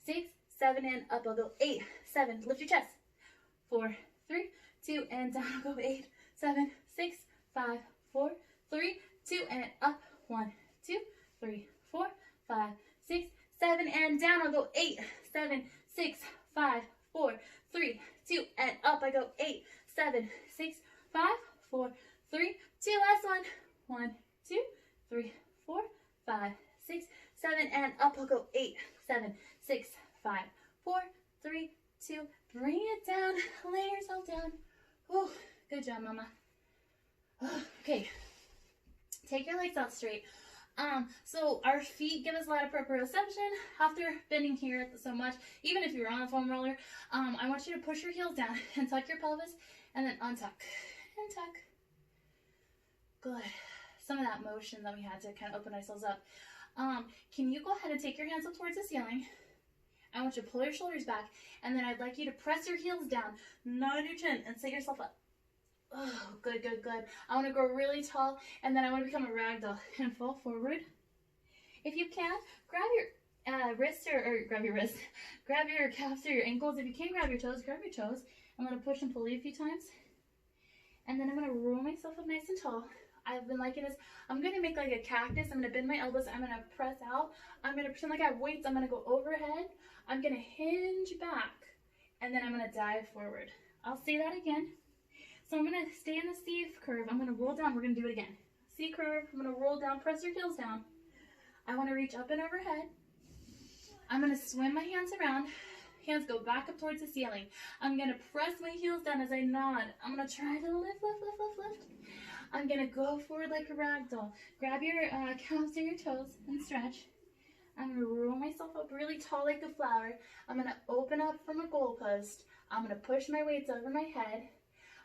Speaker 2: 6, 7, and up. I'll go 8, 7. Lift your chest. 4, 3, 2, and down. I'll go 8, 7, 6, 5, 4, 3, 2, and up. 1, 2, 3, 4, 5, 6, 7, and down. I'll go 8, 7, 6, 5, 4, 3, 2, and up. I go 8, 7, 6, 5, 4, 3, 2. Last one. 1, 2, 3, 4, 5, 6, 7, and up. I'll go 8, 7, 6, 5, 4, 3, 2. Bring it down. Lay yourself down. Oh, good job, mama. Okay. Take your legs out straight. So our feet give us a lot of proprioception after bending here so much. Even if you're on a foam roller, I want you to push your heels down and tuck your pelvis, and then untuck and tuck. Good. Some of that motion that we had to kind of open ourselves up. Can you go ahead and take your hands up towards the ceiling? I want you to pull your shoulders back, and then I'd like you to press your heels down, nod your chin, and set yourself up. Oh, good, good, good. I want to grow really tall, and then I want to become a ragdoll and fall forward. If you can, grab your wrists or grab your wrists. Grab your calves or your ankles. If you can't grab your toes, grab your toes. I'm going to push and pull you a few times. And then I'm going to roll myself up nice and tall. I've been liking this. I'm going to make like a cactus. I'm going to bend my elbows. I'm going to press out. I'm going to pretend like I have weights. I'm going to go overhead. I'm going to hinge back. And then I'm going to dive forward. I'll say that again. So I'm going to stay in the C curve. I'm going to roll down. We're going to do it again. C curve. I'm going to roll down. Press your heels down. I want to reach up and overhead. I'm going to swim my hands around. Hands go back up towards the ceiling. I'm going to press my heels down as I nod. I'm going to try to lift, lift, lift, lift, lift. I'm going to go forward like a ragdoll. Grab your calves or your toes and stretch. I'm going to roll myself up really tall like a flower. I'm going to open up from a goalpost. I'm going to push my weights over my head.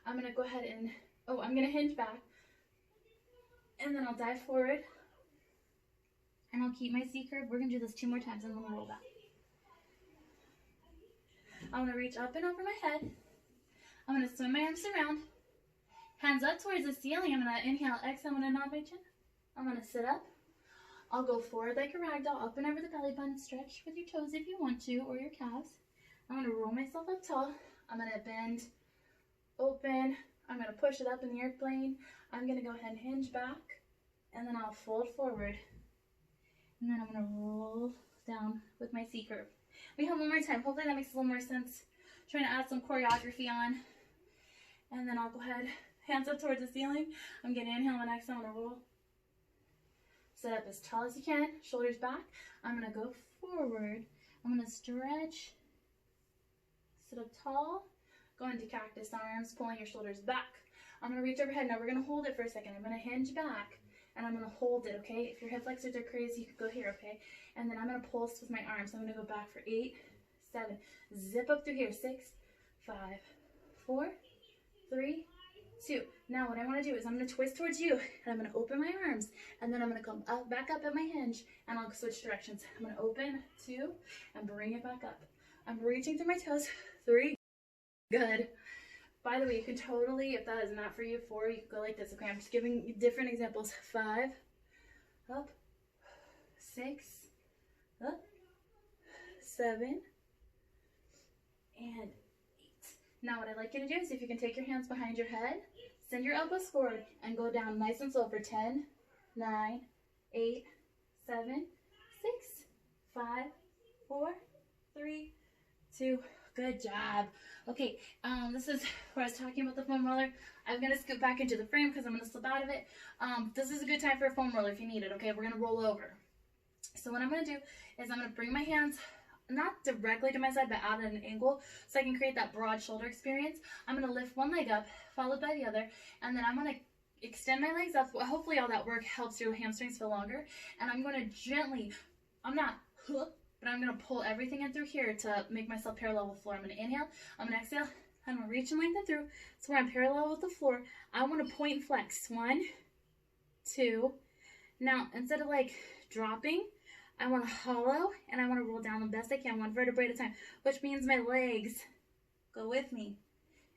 Speaker 2: I'm going to go ahead and, I'm going to hinge back. And then I'll dive forward. And I'll keep my C curve. We're going to do this 2 more times and then we'll roll back. I'm going to reach up and over my head. I'm going to swim my arms around. Hands up towards the ceiling. I'm going to inhale, exhale. I'm going to nod my chin. I'm going to sit up. I'll go forward like a ragdoll, up and over the belly button. Stretch with your toes if you want to, or your calves. I'm going to roll myself up tall. I'm going to bend, open. I'm going to push it up in the airplane. I'm going to go ahead and hinge back. And then I'll fold forward. And then I'm going to roll down with my C curve. We have one more time. Hopefully that makes a little more sense. Trying to add some choreography on. And then I'll go ahead, hands up towards the ceiling. I'm going to inhale and exhale. I'm going to roll. Sit up as tall as you can. Shoulders back. I'm going to go forward. I'm going to stretch. Sit up tall. Go into cactus arms, pulling your shoulders back. I'm going to reach overhead. Now we're going to hold it for a second. I'm going to hinge back. And I'm going to hold it, okay? If your hip flexors are crazy, you could go here, okay? And then I'm going to pulse with my arms. So I'm going to go back for 8, 7. Zip up through here. 6, 5, 4, 3, 2. Now what I want to do is I'm going to twist towards you. And I'm going to open my arms. And then I'm going to come up, back up at my hinge. And I'll switch directions. I'm going to open, 2, and bring it back up. I'm reaching through my toes. 3. Good. By the way, you can totally, if that is not for you, 4, you can go like this, okay? I'm just giving you different examples. 5, up, 6, up, 7, and 8. Now what I'd like you to do is if you can take your hands behind your head, send your elbows forward, and go down nice and slow for 10, 9, 8, 7, 6, 5, 4, 3, 2, good job. Okay, this is where I was talking about the foam roller. I'm going to scoot back into the frame because I'm going to slip out of it. This is a good time for a foam roller if you need it, okay? We're going to roll over. So what I'm going to do is I'm going to bring my hands not directly to my side, but out at an angle so I can create that broad shoulder experience. I'm going to lift one leg up, followed by the other, and then I'm going to extend my legs up. Hopefully all that work helps your hamstrings feel longer. And I'm going to gently, I'm not hooked, but I'm going to pull everything in through here to make myself parallel with the floor. I'm going to inhale, I'm going to exhale, I'm going to reach and lengthen through. So where I'm parallel with the floor, I want to point and flex. 1, 2. Now, instead of like dropping, I want to hollow and I want to roll down the best I can, 1 vertebrae at a time, which means my legs go with me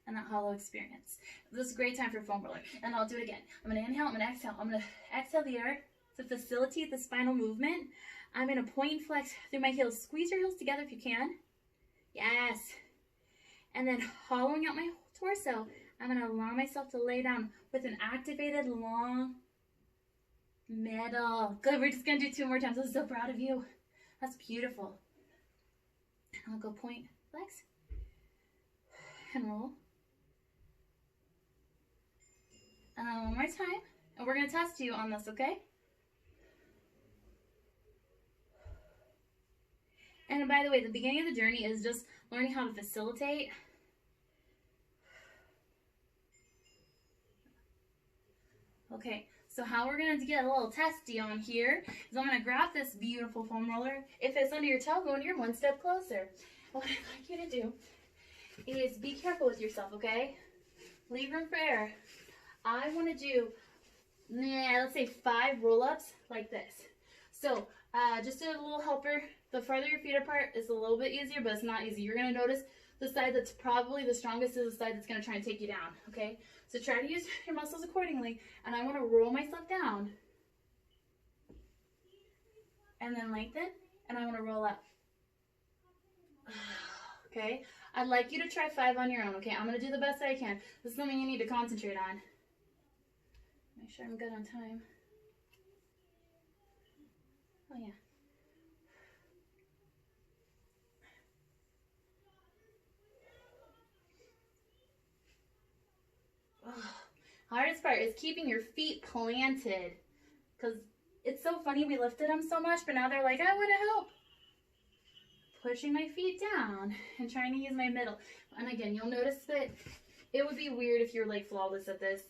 Speaker 2: in that hollow experience. This is a great time for a foam roller. And I'll do it again. I'm going to inhale, I'm going to exhale. I'm going to exhale the air to facilitate the spinal movement. I'm going to point and flex through my heels. Squeeze your heels together if you can. Yes. And then hollowing out my torso, I'm going to allow myself to lay down with an activated long middle. Good. We're just going to do 2 more times. I'm so proud of you. That's beautiful. I'll go point, flex, and roll. And one more time. And we're going to test you on this, okay? And by the way, the beginning of the journey is just learning how to facilitate. Okay, So how we're going to get a little testy on here is I'm going to grab this beautiful foam roller. If it's under your tailbone, you're one step closer. What I'd like you to do is be careful with yourself, okay? Leave room for error. I want to do, let's say 5 roll-ups like this. So just a little helper. The farther your feet apart is a little bit easier, but it's not easy. You're going to notice the side that's probably the strongest is the side that's going to try and take you down, okay? So try to use your muscles accordingly. And I want to roll myself down. And then lengthen. And I want to roll up. Okay? I'd like you to try 5 on your own, okay? I'm going to do the best I can. This is something you need to concentrate on. Make sure I'm good on time. Oh, yeah. Hardest part is keeping your feet planted, because it's so funny we lifted them so much, but now they're like, I want to help. Pushing my feet down and trying to use my middle. And again, you'll notice that it would be weird if you're like flawless at this.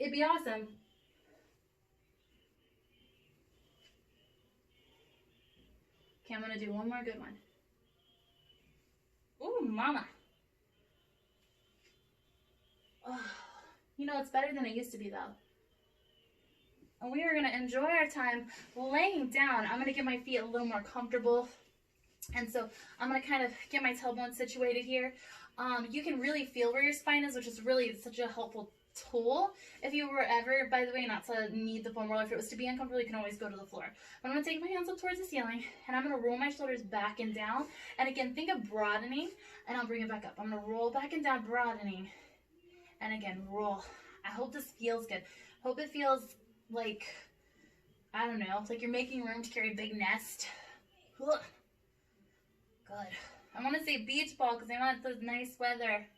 Speaker 2: It'd be awesome. Okay, I'm going to do one more good one. Ooh, mama. Oh. You know, it's better than it used to be, though. And we are going to enjoy our time laying down. I'm going to get my feet a little more comfortable. And so I'm going to kind of get my tailbone situated here. You can really feel where your spine is, which is really such a helpful tool. If you were ever, by the way, not to need the foam roller, if it was to be uncomfortable, you can always go to the floor. But I'm going to take my hands up towards the ceiling, and I'm going to roll my shoulders back and down. And again, think of broadening, and I'll bring it back up. I'm going to roll back and down, broadening. And again, roll. I hope this feels good. Hope it feels like, I don't know, like you're making room to carry a big nest. Ugh. Good. I want to say beach ball because I want the nice weather.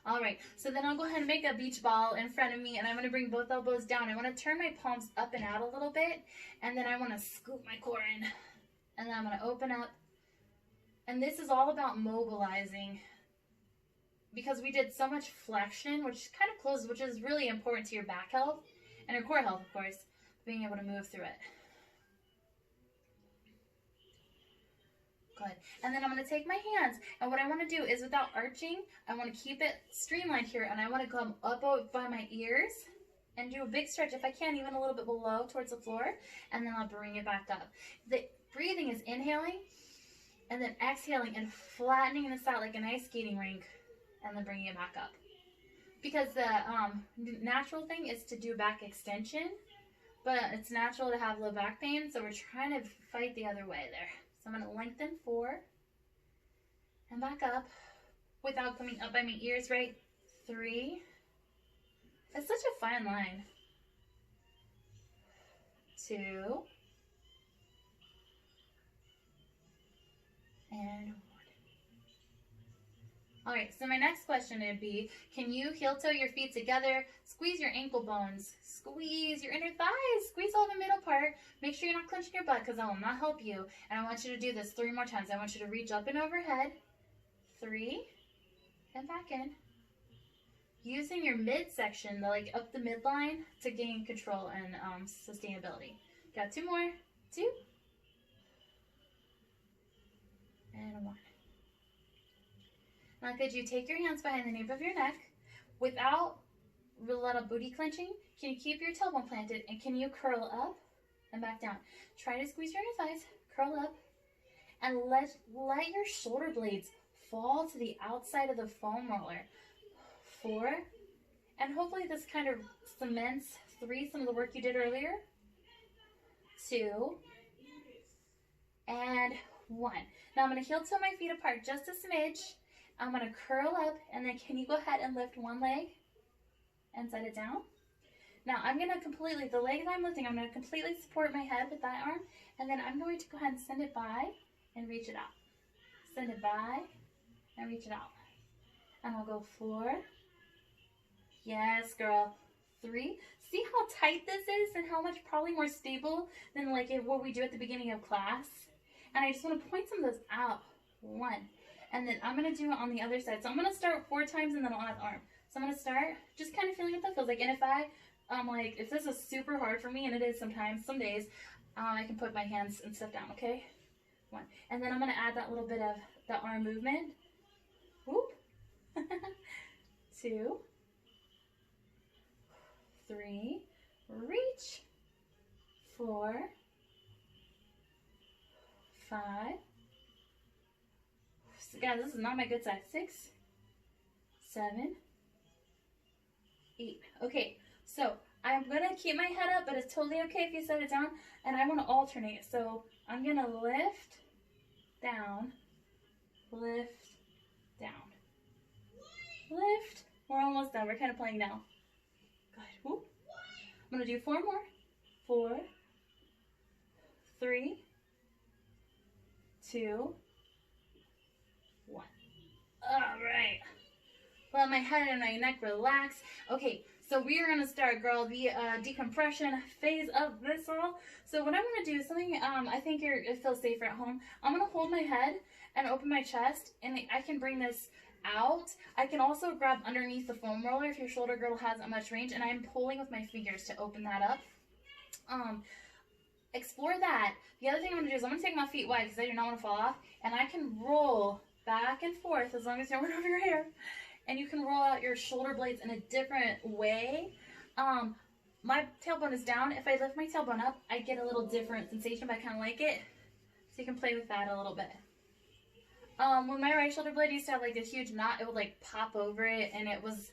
Speaker 2: All right, so then I'll go ahead and make a beach ball in front of me, and I'm going to bring both elbows down. I want to turn my palms up and out a little bit, and then I want to scoop my core in. And then I'm going to open up. And this is all about mobilizing, because we did so much flexion, which kind of closes, which is really important to your back health and your core health, of course, being able to move through it. Good. And then I'm going to take my hands, and what I want to do is, without arching, I want to keep it streamlined here, and I want to come up by my ears and do a big stretch, if I can, even a little bit below towards the floor, and then I'll bring it back up. The breathing is inhaling, and then exhaling and flattening this out like an ice skating rink. And then bringing it back up. Because the natural thing is to do back extension, but it's natural to have low back pain, so we're trying to fight the other way there. So I'm going to lengthen 4 and back up without coming up by my ears, right? 3. It's such a fine line. 2. And 1. All right, so my next question would be, can you heel toe your feet together, squeeze your ankle bones, squeeze your inner thighs, squeeze all the middle part. Make sure you're not clenching your butt because that will not help you. And I want you to do this 3 more times. I want you to reach up and overhead. 3, and back in. Using your midsection, like up the midline, to gain control and sustainability. Got 2 more. 2. And 1. Now, could you take your hands behind the nape of your neck without a lot of booty clenching? Can you keep your tailbone planted, and can you curl up and back down? Try to squeeze your inner thighs, curl up, and let your shoulder blades fall to the outside of the foam roller. 4, and hopefully this kind of cements 3, some of the work you did earlier. 2, and 1. Now I'm going to heel toe my feet apart just a smidge. I'm going to curl up, and then can you go ahead and lift one leg and set it down? Now I'm going to completely, the leg that I'm lifting, I'm going to completely support my head with that arm, and then I'm going to go ahead and send it by and reach it out. Send it by and reach it out. And I'll go 4. Yes, girl. 3. See how tight this is and how much probably more stable than like what we do at the beginning of class? And I just want to point some of those out. 1. And then I'm going to do it on the other side. So I'm going to start 4 times, and then I'll add arm. So I'm going to start just kind of feeling what that feels like. And if I Like if this is super hard for me, and it is sometimes, some days, I can put my hands and stuff down, okay? 1. And then I'm gonna add that little bit of the arm movement. Whoop. 2, 3, reach. 4, 5. Guys, this is not my good side. 6, 7, 8. Okay, so I'm gonna keep my head up, but it's totally okay if you set it down. And I want to alternate. So I'm gonna lift, down, lift, down, lift. We're almost done. We're kind of playing now. Good. Whoop. I'm gonna do 4 more. 4, 3, 2, 1. All right. Let my head and my neck relax. Okay, so we are gonna start, girl, the decompression phase of this all. So what I'm gonna do is something I think it feels safer at home. I'm gonna hold my head and open my chest, and I can bring this out. I can also grab underneath the foam roller if your shoulder girdle hasn't much range, and I'm pulling with my fingers to open that up. Explore that. The other thing I'm gonna do is I'm gonna take my feet wide because I do not want to fall off, and I can roll back and forth as long as you don't run over your hair. And you can roll out your shoulder blades in a different way. My tailbone is down. If I lift my tailbone up, I get a little different sensation, but I kind of like it. So you can play with that a little bit. When my right shoulder blade used to have like this huge knot, it would like pop over it, and it was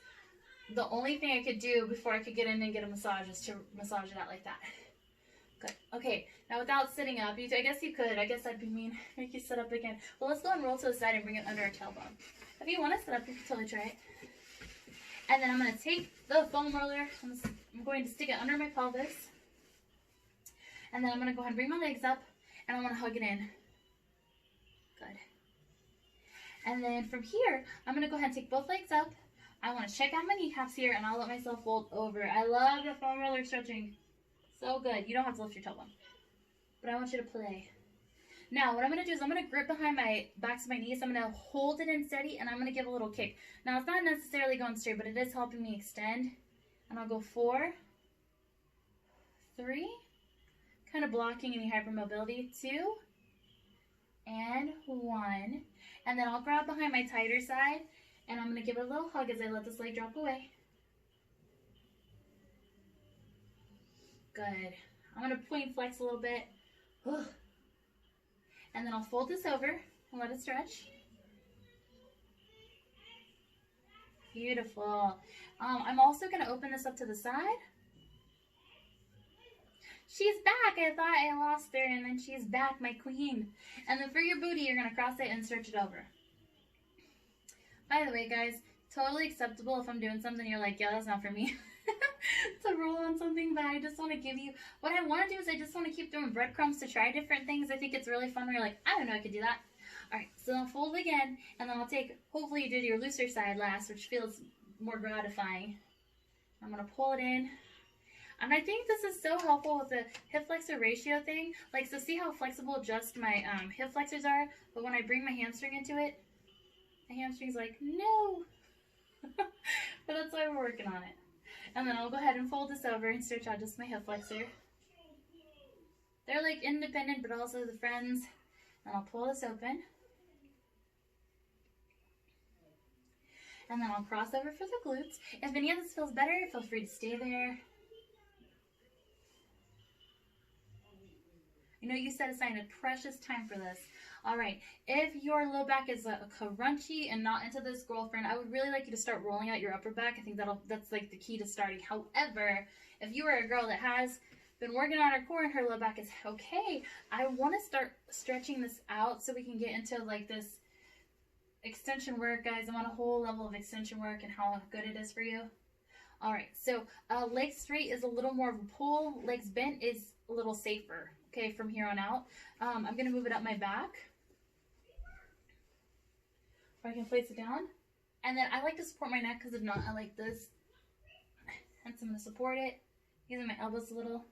Speaker 2: the only thing I could do before I could get in and get a massage is to massage it out like that. Good. Okay, now without sitting up, I guess you could. I guess that'd be mean. Make you sit up again. Well, let's go and roll to the side and bring it under our tailbone. If you want to sit up, you can totally try it. And then I'm going to take the foam roller. I'm going to stick it under my pelvis. And then I'm going to go ahead and bring my legs up, and I want to hug it in. Good. And then from here, I'm going to go ahead and take both legs up. I want to check out my kneecaps here, and I'll let myself fold over. I love the foam roller stretching. So good. You don't have to lift your tailbone, but I want you to play. Now, what I'm going to do is I'm going to grip behind my backs of my knees. I'm going to hold it in steady, and I'm going to give a little kick. Now, it's not necessarily going straight, but it is helping me extend. And I'll go 4, 3, kind of blocking any hypermobility, 2, and 1. And then I'll grab behind my tighter side, and I'm going to give it a little hug as I let this leg drop away. Good. I'm going to point flex a little bit. And then I'll fold this over and let it stretch. Beautiful. I'm also going to open this up to the side. She's back. I thought I lost her, and then she's back, my queen. And then for your booty, you're going to cross it and stretch it over. By the way, guys, totally acceptable if I'm doing something you're like, yeah, that's not for me. To roll on something, but I just want to give you, what I want to do is I just want to keep throwing breadcrumbs to try different things. I think it's really fun when you're like, I don't know I could do that. Alright, so I'll fold again, and then I'll take, hopefully you do your looser side last, which feels more gratifying. I'm going to pull it in. And I think this is so helpful with the hip flexor ratio thing. Like, so see how flexible just my hip flexors are, but when I bring my hamstring into it, the hamstring's like, no. But that's why we're working on it. And then I'll go ahead and fold this over and stretch out just my hip flexor. They're like independent, but also the friends. And I'll pull this open. And then I'll cross over for the glutes. If any of this feels better, feel free to stay there. You know, you set aside a precious time for this. All right, if your low back is crunchy and not into this, girlfriend, I would really like you to start rolling out your upper back. I think that's like the key to starting. However, if you are a girl that has been working on her core and her low back is okay, I want to start stretching this out so we can get into like this extension work, guys. I want a whole level of extension work and how good it is for you. All right, so legs straight is a little more of a pull. Legs bent is a little safer. Okay, from here on out, I'm going to move it up my back. Or I can place it down. And then I like to support my neck because if not, I like this. And so I'm going to support it using my elbows a little.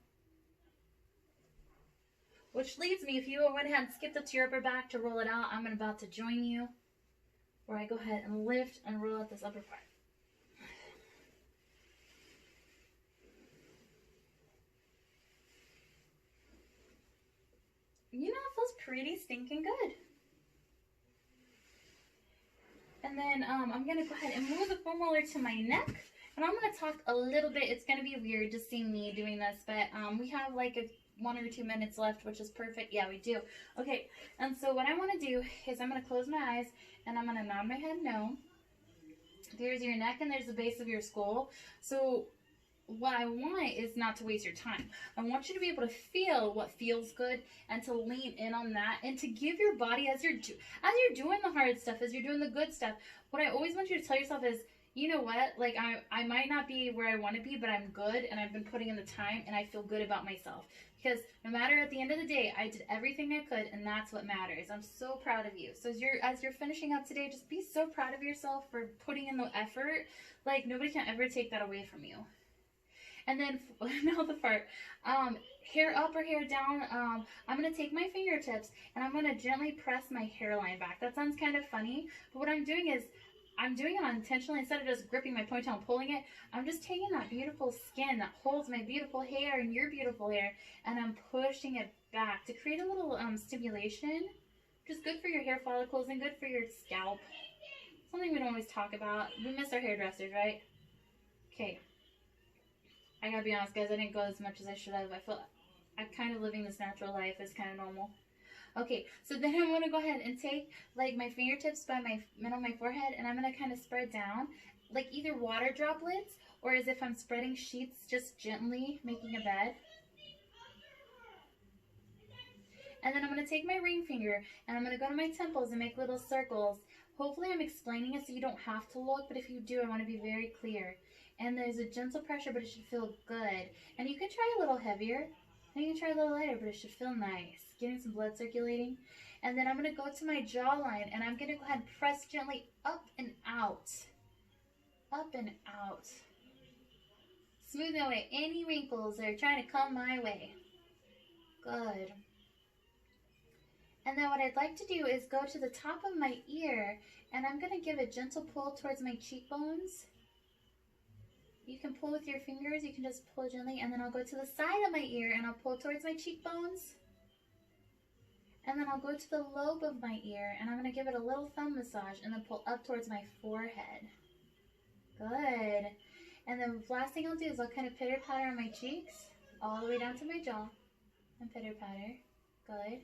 Speaker 2: Which leads me, if you went ahead and skipped up to your upper back to roll it out, I'm about to join you. Where I go ahead and lift and roll out this upper part. pretty stinking good. And then I'm going to go ahead and move the foam roller to my neck. And I'm going to talk a little bit. It's going to be weird just seeing me doing this, but we have like 1 or 2 minutes left, which is perfect. Yeah, we do. Okay, and so what I want to do is I'm going to close my eyes and I'm going to nod my head no. There's your neck and there's the base of your skull. So what I want is not to waste your time. I want you to be able to feel what feels good and to lean in on that and to give your body, as you're doing the hard stuff, as you're doing the good stuff, what I always want you to tell yourself is, you know what, like I might not be where I want to be, but I'm good and I've been putting in the time and I feel good about myself. Because no matter, at the end of the day, I did everything I could and that's what matters. I'm so proud of you. So as you're finishing up today, just be so proud of yourself for putting in the effort. Like, nobody can ever take that away from you. And then, now the part, hair up or hair down, I'm going to take my fingertips and I'm going to gently press my hairline back. That sounds kind of funny, but what I'm doing is, I'm doing it unintentionally. Instead of just gripping my ponytail and pulling it, I'm just taking that beautiful skin that holds my beautiful hair and your beautiful hair, and I'm pushing it back to create a little stimulation, which is good for your hair follicles and good for your scalp. Something we don't always talk about. We miss our hairdressers, right? Okay. I gotta be honest, guys, I didn't go as much as I should have. I feel I'm kind of living this natural life as kind of normal. Okay, so then I'm going to go ahead and take like my fingertips by my middle of my forehead and I'm going to kind of spread down like either water droplets or as if I'm spreading sheets, just gently making a bed. And then I'm going to take my ring finger and I'm going to go to my temples and make little circles. Hopefully I'm explaining it so you don't have to look, but if you do, I want to be very clear. And there's a gentle pressure, but it should feel good. And you can try a little heavier. And you can try a little lighter, but it should feel nice. Getting some blood circulating. And then I'm going to go to my jawline, and I'm going to go ahead and press gently up and out. Up and out. Smoothing away any wrinkles that are trying to come my way. Good. And then what I'd like to do is go to the top of my ear, and I'm going to give a gentle pull towards my cheekbones. You can pull with your fingers, you can just pull gently, and then I'll go to the side of my ear and I'll pull towards my cheekbones. And then I'll go to the lobe of my ear and I'm going to give it a little thumb massage and then pull up towards my forehead. Good. And then the last thing I'll do is I'll kind of pitter patter on my cheeks all the way down to my jaw and pitter patter. Good.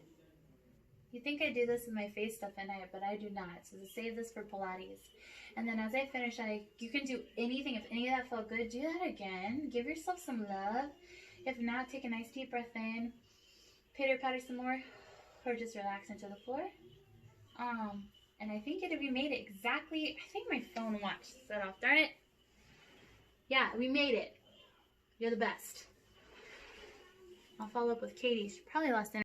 Speaker 2: You think I do this with my face stuff at night, but I do not. So save this for Pilates. And then as I finish, you can do anything. If any of that felt good, do that again. Give yourself some love. If not, take a nice deep breath in. Pitter patter some more. Or just relax into the floor. And I think we made it exactly. I think my phone watch set off. Darn it. Yeah, we made it. You're the best. I'll follow up with Katie. She probably lost internet.